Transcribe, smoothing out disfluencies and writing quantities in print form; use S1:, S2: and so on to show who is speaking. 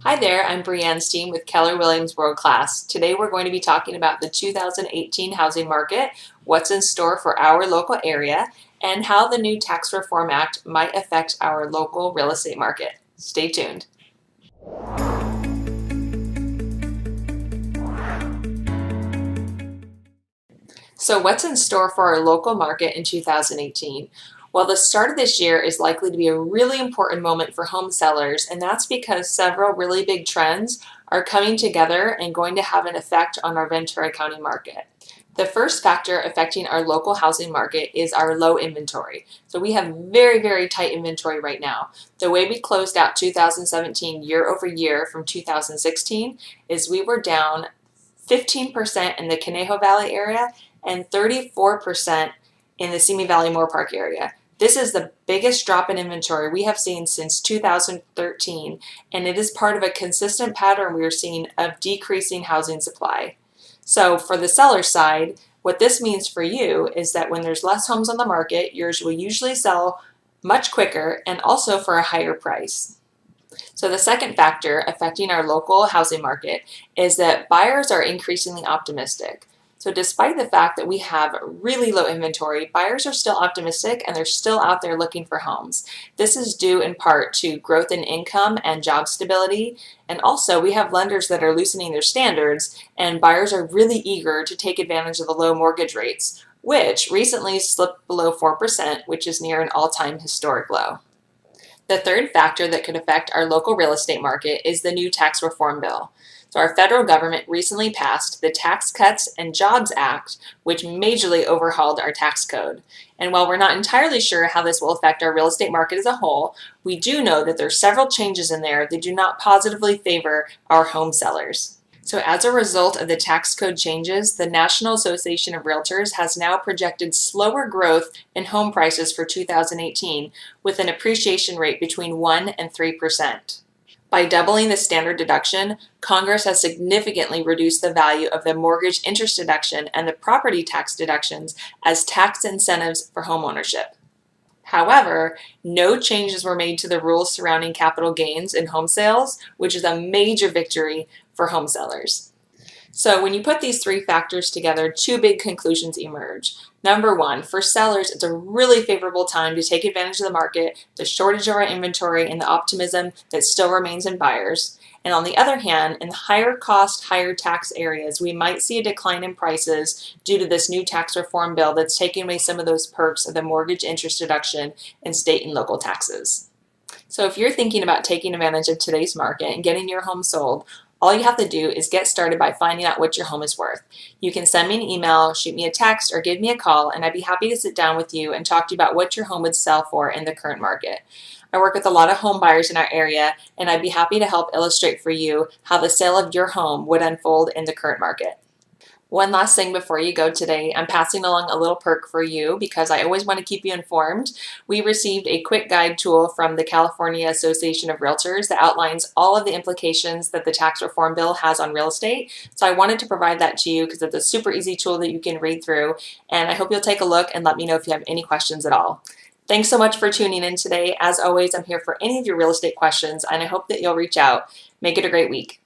S1: Hi there, I'm Brianne Steen with Keller Williams World Class. Today we're going to be talking about the 2018 housing market, what's in store for our local area, and how the new Tax Reform Act might affect our local real estate market. Stay tuned. So what's in store for our local market in 2018? Well, the start of this year is likely to be a really important moment for home sellers, and that's because several really big trends are coming together and going to have an effect on our Ventura County market. The first factor affecting our local housing market is our low inventory. So we have very tight inventory right now. The way we closed out 2017 year over year from 2016 is we were down 15% in the Conejo Valley area and 34% in the Simi Valley Moorpark area. This is the biggest drop in inventory we have seen since 2013, and it is part of a consistent pattern we are seeing of decreasing housing supply. So for the seller side, what this means for you is that when there's less homes on the market, yours will usually sell much quicker and also for a higher price. So the second factor affecting our local housing market is that buyers are increasingly optimistic. So despite the fact that we have really low inventory, buyers are still optimistic and they're still out there looking for homes. This is due in part to growth in income and job stability. And also we have lenders that are loosening their standards, and buyers are really eager to take advantage of the low mortgage rates, which recently slipped below 4%, which is near an all-time historic low. The third factor that could affect our local real estate market is the new tax reform bill. So our federal government recently passed the Tax Cuts and Jobs Act, which majorly overhauled our tax code. And while we're not entirely sure how this will affect our real estate market as a whole, we do know that there are several changes in there that do not positively favor our home sellers. So as a result of the tax code changes, the National Association of Realtors has now projected slower growth in home prices for 2018 with an appreciation rate between 1 and 3%. By doubling the standard deduction, Congress has significantly reduced the value of the mortgage interest deduction and the property tax deductions as tax incentives for homeownership. However, no changes were made to the rules surrounding capital gains in home sales, which is a major victory for home sellers. So when you put these three factors together, two big conclusions emerge. Number one, for sellers, it's a really favorable time to take advantage of the market, the shortage of our inventory, and the optimism that still remains in buyers. And on the other hand, in the higher cost, higher tax areas, we might see a decline in prices due to this new tax reform bill that's taking away some of those perks of the mortgage interest deduction in state and local taxes. So if you're thinking about taking advantage of today's market and getting your home sold, all you have to do is get started by finding out what your home is worth. You can send me an email, shoot me a text, or give me a call, and I'd be happy to sit down with you and talk to you about what your home would sell for in the current market. I work with a lot of home buyers in our area, and I'd be happy to help illustrate for you how the sale of your home would unfold in the current market. One last thing before you go today, I'm passing along a little perk for you because I always want to keep you informed. We received a quick guide tool from the California Association of Realtors that outlines all of the implications that the tax reform bill has on real estate. So I wanted to provide that to you because it's a super easy tool that you can read through, and I hope you'll take a look and let me know if you have any questions at all. Thanks so much for tuning in today. As always, I'm here for any of your real estate questions, and I hope that you'll reach out. Make it a great week.